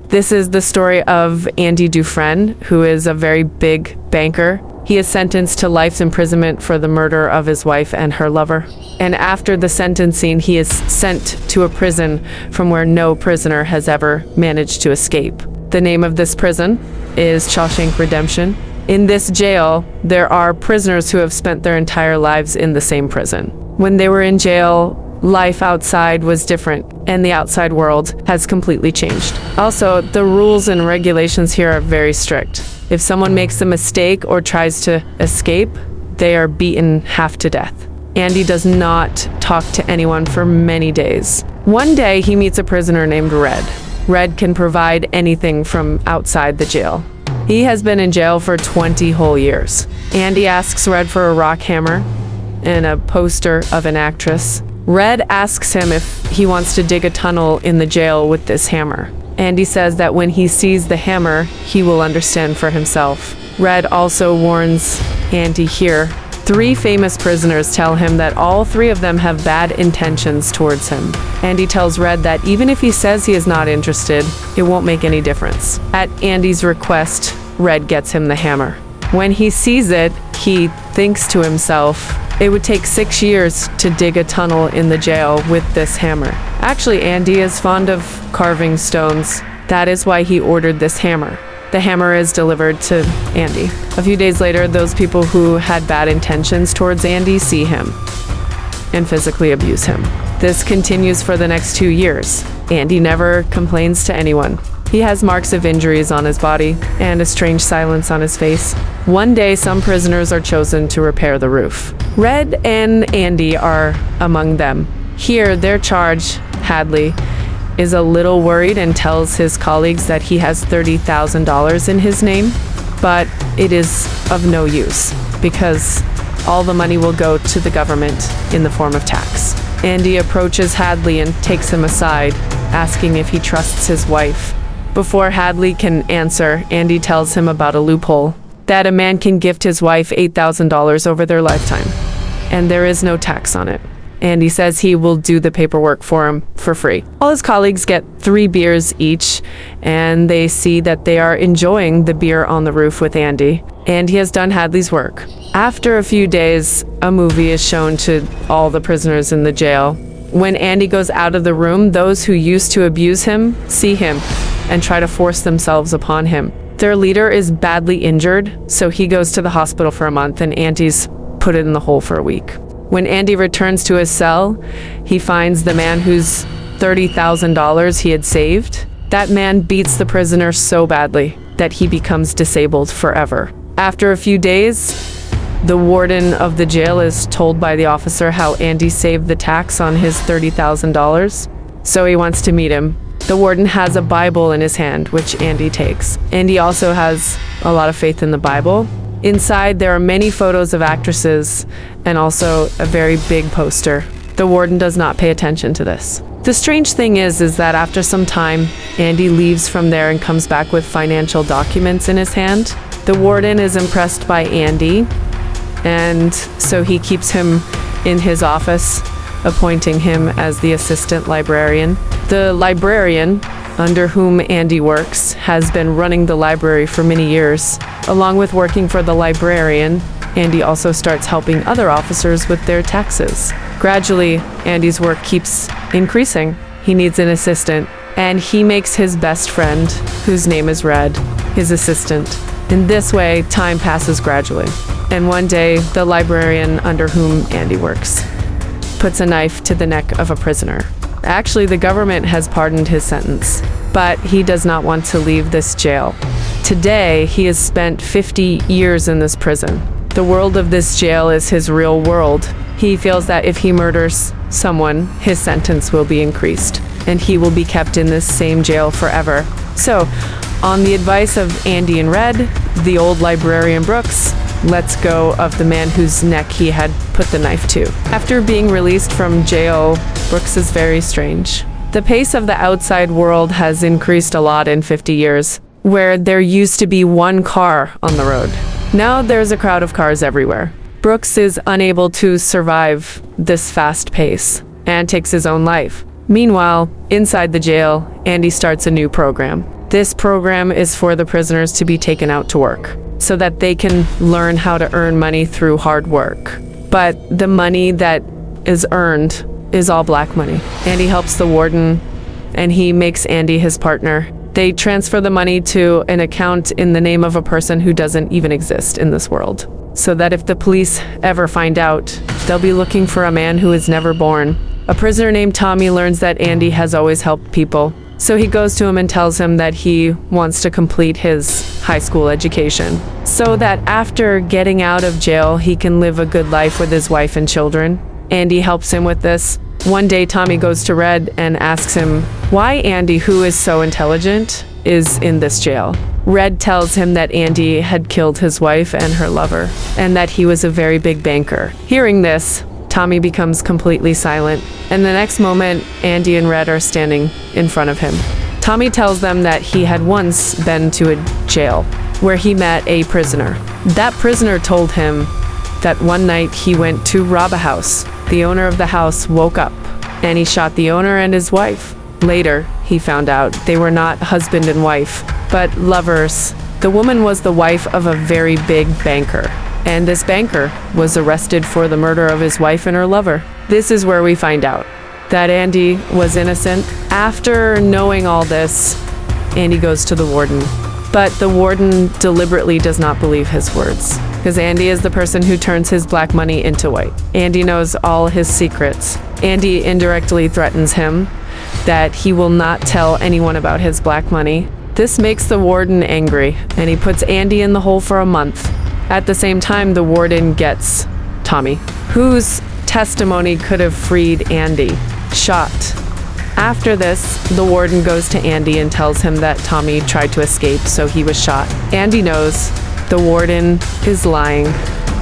This is the story of Andy Dufresne, who is a very big banker. He is sentenced to life's imprisonment for the murder of his wife and her lover. And after the sentencing, he is sent to a prison from where no prisoner has ever managed to escape. The name of this prison is Shawshank Redemption. In this jail, there are prisoners who have spent their entire lives in the same prison. When they were in jail, life outside was different, and the outside world has completely changed. Also, the rules and regulations here are very strict. If someone makes a mistake or tries to escape, they are beaten half to death. Andy does not talk to anyone for many days. One day, he meets a prisoner named Red. Red can provide anything from outside the jail. He has been in jail for 20 whole years. Andy asks Red for a rock hammer and a poster of an actress. Red asks him if he wants to dig a tunnel in the jail with this hammer. Andy says that when he sees the hammer, he will understand for himself. Red also warns Andy here. 3 famous prisoners tell him that all 3 of them have bad intentions towards him. Andy tells Red that even if he says he is not interested, it won't make any difference. At Andy's request, Red gets him the hammer. When he sees it, he thinks to himself, it would take 6 years to dig a tunnel in the jail with this hammer. Actually, Andy is fond of carving stones. That is why he ordered this hammer. The hammer is delivered to Andy. A few days later, those people who had bad intentions towards Andy see him and physically abuse him. This continues for the next 2 years. Andy never complains to anyone. He has marks of injuries on his body and a strange silence on his face. One day, some prisoners are chosen to repair the roof. Red and Andy are among them. Here, their charge, Hadley, is a little worried and tells his colleagues that he has $30,000 in his name, but it is of no use because all the money will go to the government in the form of tax. Andy approaches Hadley and takes him aside, asking if he trusts his wife. Before Hadley can answer, Andy tells him about a loophole, that a man can gift his wife $8,000 over their lifetime, and there is no tax on it. Andy says he will do the paperwork for him for free. All his colleagues get 3 beers each, and they see that they are enjoying the beer on the roof with Andy, and he has done Hadley's work. After a few days, a movie is shown to all the prisoners in the jail. When Andy goes out of the room, those who used to abuse him see him and try to force themselves upon him. Their leader is badly injured, so he goes to the hospital for a month, and Andy's put in the hole for a week. When Andy returns to his cell, he finds the man whose $30,000 he had saved. That man beats the prisoner so badly that he becomes disabled forever. After a few days, the warden of the jail is told by the officer how Andy saved the tax on his $30,000, so he wants to meet him. The warden has a Bible in his hand, which Andy takes. Andy also has a lot of faith in the Bible. Inside, there are many photos of actresses and also a very big poster. The warden does not pay attention to this. The strange thing is that after some time, Andy leaves from there and comes back with financial documents in his hand. The warden is impressed by Andy, and so he keeps him in his office, appointing him as the assistant librarian. The librarian, under whom Andy works, has been running the library for many years. Along with working for the librarian, Andy also starts helping other officers with their taxes. Gradually, Andy's work keeps increasing. He needs an assistant, and he makes his best friend, whose name is Red, his assistant. In this way, time passes gradually. And one day, the librarian under whom Andy works puts a knife to the neck of a prisoner. Actually, the government has pardoned his sentence, but he does not want to leave this jail. Today, he has spent 50 years in this prison. The world of this jail is his real world. He feels that if he murders someone, his sentence will be increased, and he will be kept in this same jail forever. So, on the advice of Andy and Red, the old librarian Brooks lets go of the man whose neck he had put the knife to. After being released from jail, Brooks is very strange. The pace of the outside world has increased a lot in 50 years, where there used to be one car on the road. Now there's a crowd of cars everywhere. Brooks is unable to survive this fast pace and takes his own life. Meanwhile, inside the jail, Andy starts a new program. This program is for the prisoners to be taken out to work so that they can learn how to earn money through hard work. But the money that is earned is all black money. Andy helps the warden, and he makes Andy his partner. They transfer the money to an account in the name of a person who doesn't even exist in this world, so that if the police ever find out, they'll be looking for a man who is never born. A prisoner named Tommy learns that Andy has always helped people, so he goes to him and tells him that he wants to complete his high school education, so that after getting out of jail, he can live a good life with his wife and children. Andy helps him with this. One day, Tommy goes to Red and asks him why Andy, who is so intelligent, is in this jail. Red tells him that Andy had killed his wife and her lover, and that he was a very big banker. Hearing this, Tommy becomes completely silent, and the next moment, Andy and Red are standing in front of him. Tommy tells them that he had once been to a jail where he met a prisoner. That prisoner told him that one night he went to rob a house. The owner of the house woke up and he shot the owner and his wife. Later, he found out they were not husband and wife, but lovers. The woman was the wife of a very big banker, and this banker was arrested for the murder of his wife and her lover. This is where we find out that Andy was innocent. After knowing all this, Andy goes to the warden. But the warden deliberately does not believe his words, because Andy is the person who turns his black money into white. Andy knows all his secrets. Andy indirectly threatens him that he will not tell anyone about his black money. This makes the warden angry, and he puts Andy in the hole for a month. At the same time, the warden gets Tommy, whose testimony could have freed Andy, shot. After this, the warden goes to Andy and tells him that Tommy tried to escape, so he was shot. Andy knows the warden is lying.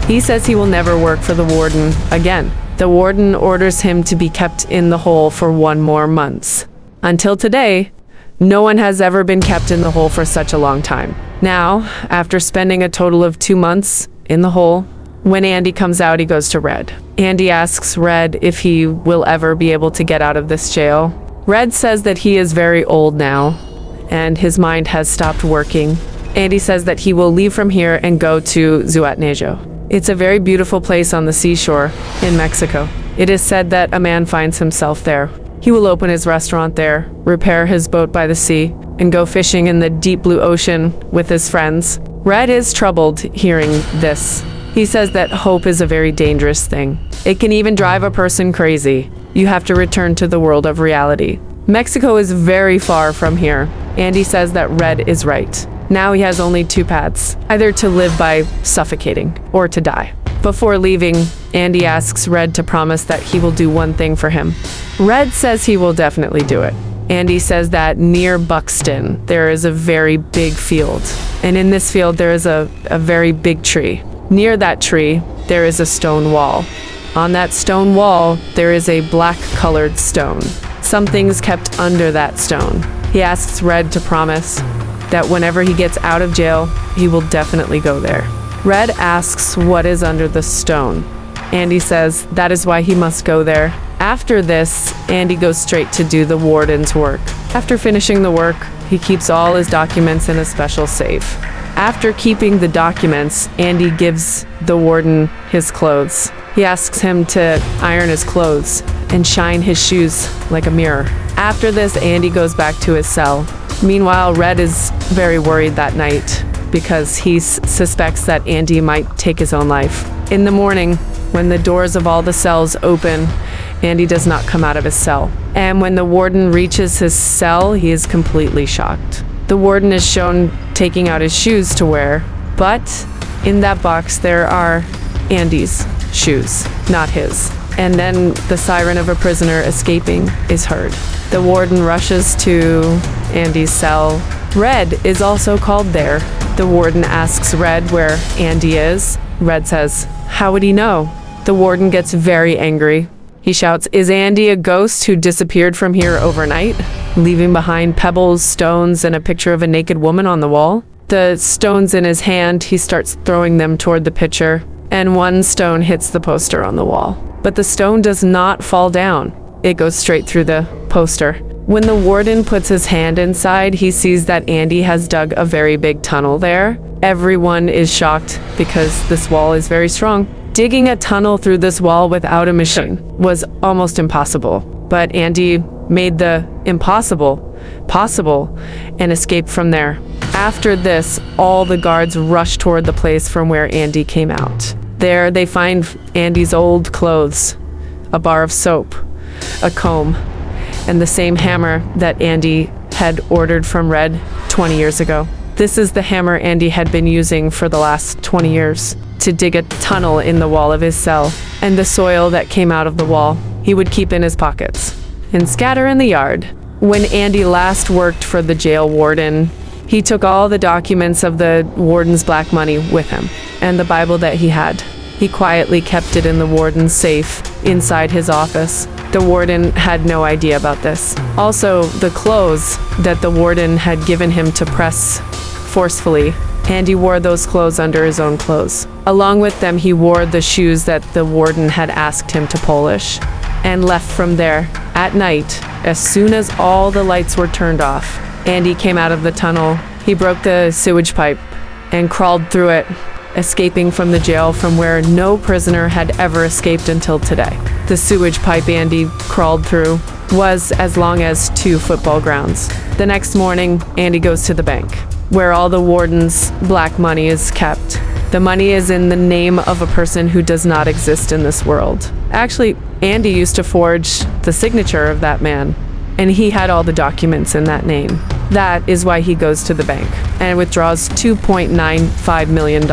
He says he will never work for the warden again. The warden orders him to be kept in the hole for 1 more month. Until today, no one has ever been kept in the hole for such a long time. Now, after spending a total of 2 months in the hole, when Andy comes out, he goes to Red. Andy asks Red if he will ever be able to get out of this jail. Red says that he is very old now, and his mind has stopped working. Andy says that he will leave from here and go to Zuatnejo. It's a very beautiful place on the seashore in Mexico. It is said that a man finds himself there. He will open his restaurant there, repair his boat by the sea, and go fishing in the deep blue ocean with his friends. Red is troubled hearing this. He says that hope is a very dangerous thing. It can even drive a person crazy. You have to return to the world of reality. Mexico is very far from here. Andy says that Red is right. Now he has only 2 paths, either to live by suffocating or to die. Before leaving, Andy asks Red to promise that he will do one thing for him. Red says he will definitely do it. Andy says that near Buxton, there is a very big field. And in this field, there is a very big tree. Near that tree, there is a stone wall. On that stone wall, there is a black-colored stone. Something's kept under that stone. He asks Red to promise that whenever he gets out of jail, he will definitely go there. Red asks what is under the stone. Andy says that is why he must go there. After this, Andy goes straight to do the warden's work. After finishing the work, he keeps all his documents in a special safe. After keeping the documents, Andy gives the warden his clothes. He asks him to iron his clothes and shine his shoes like a mirror. After this, Andy goes back to his cell. Meanwhile, Red is very worried that night because he suspects that Andy might take his own life. In the morning, when the doors of all the cells open, Andy does not come out of his cell. And when the warden reaches his cell, he is completely shocked. The warden is shown taking out his shoes to wear, but in that box there are Andy's shoes, not his. And then the siren of a prisoner escaping is heard. The warden rushes to Andy's cell. Red is also called there. The warden asks Red where Andy is. Red says, "How would he know?" The warden gets very angry. He shouts, "Is Andy a ghost who disappeared from here overnight, leaving behind pebbles, stones, and a picture of a naked woman on the wall?" The stones in his hand, he starts throwing them toward the picture, and one stone hits the poster on the wall. But the stone does not fall down. It goes straight through the poster. When the warden puts his hand inside, he sees that Andy has dug a very big tunnel there. Everyone is shocked because this wall is very strong. Digging a tunnel through this wall without a machine was almost impossible. But Andy made the impossible possible and escaped from there. After this, all the guards rush toward the place from where Andy came out. There they find Andy's old clothes, a bar of soap, a comb, and the same hammer that Andy had ordered from Red 20 years ago. This is the hammer Andy had been using for the last 20 years to dig a tunnel in the wall of his cell, and the soil that came out of the wall he would keep in his pockets and scatter in the yard. When Andy last worked for the jail warden, he took all the documents of the warden's black money with him, and the Bible that he had. He quietly kept it in the warden's safe inside his office. The warden had no idea about this. Also, the clothes that the warden had given him to press forcefully, Andy wore those clothes under his own clothes. Along with them, he wore the shoes that the warden had asked him to polish, and left from there at night. As soon as all the lights were turned off, Andy came out of the tunnel. He broke the sewage pipe and crawled through it, escaping from the jail from where no prisoner had ever escaped until today. The sewage pipe Andy crawled through was as long as 2 football grounds. The next morning, Andy goes to the bank, where all the warden's black money is kept. The money is in the name of a person who does not exist in this world. Actually, Andy used to forge the signature of that man, and he had all the documents in that name. That is why he goes to the bank and withdraws $2.95 million.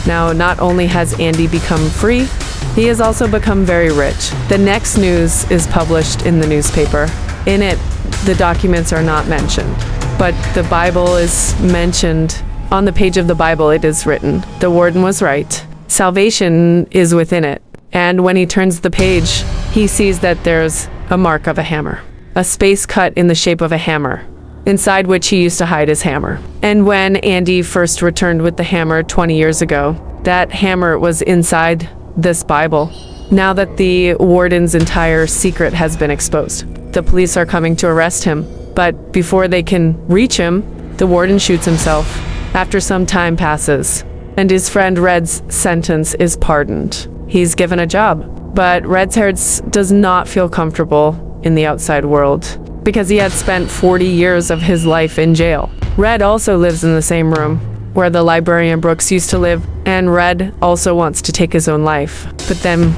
Now, not only has Andy become free, he has also become very rich. The next news is published in the newspaper. In it, the documents are not mentioned, but the Bible is mentioned. On the page of the Bible, it is written, "The warden was right. Salvation is within it." And when he turns the page, he sees that there's a mark of a hammer, a space cut in the shape of a hammer, inside which he used to hide his hammer. And when Andy first returned with the hammer 20 years ago, that hammer was inside this Bible. Now that the warden's entire secret has been exposed, the police are coming to arrest him. But before they can reach him, the warden shoots himself. After some time passes, and his friend Red's sentence is pardoned. He's given a job, but Red Hairs does not feel comfortable in the outside world because he had spent 40 years of his life in jail. Red also lives in the same room where the librarian Brooks used to live, and Red also wants to take his own life. But then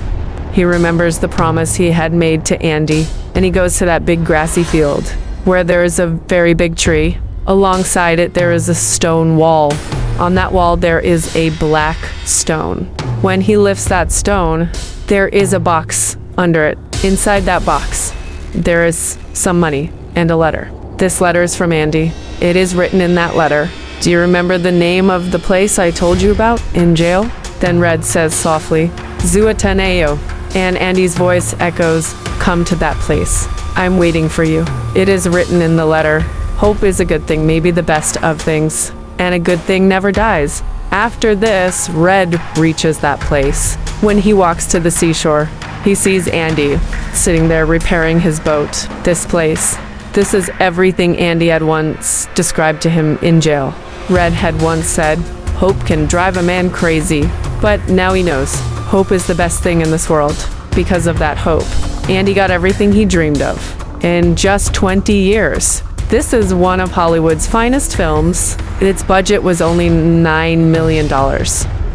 he remembers the promise he had made to Andy, and he goes to that big grassy field where there is a very big tree. Alongside it, there is a stone wall. On that wall, there is a black stone. When he lifts that stone, there is a box under it. Inside that box, there is some money and a letter. This letter is from Andy. It is written in that letter, "Do you remember the name of the place I told you about in jail?" Then Red says softly, "Zuataneo," and Andy's voice echoes, "Come to that place. I'm waiting for you." It is written in the letter, "Hope is a good thing, maybe the best of things, and a good thing never dies." After this, Red reaches that place. When he walks to the seashore, he sees Andy sitting there repairing his boat. This place, this is everything Andy had once described to him in jail. Red had once said, "Hope can drive a man crazy," but now he knows hope is the best thing in this world. Because of that hope, Andy got everything he dreamed of in just 20 years. This is one of Hollywood's finest films. Its budget was only $9 million,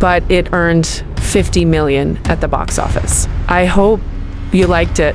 but it earned $50 million at the box office. I hope you liked it.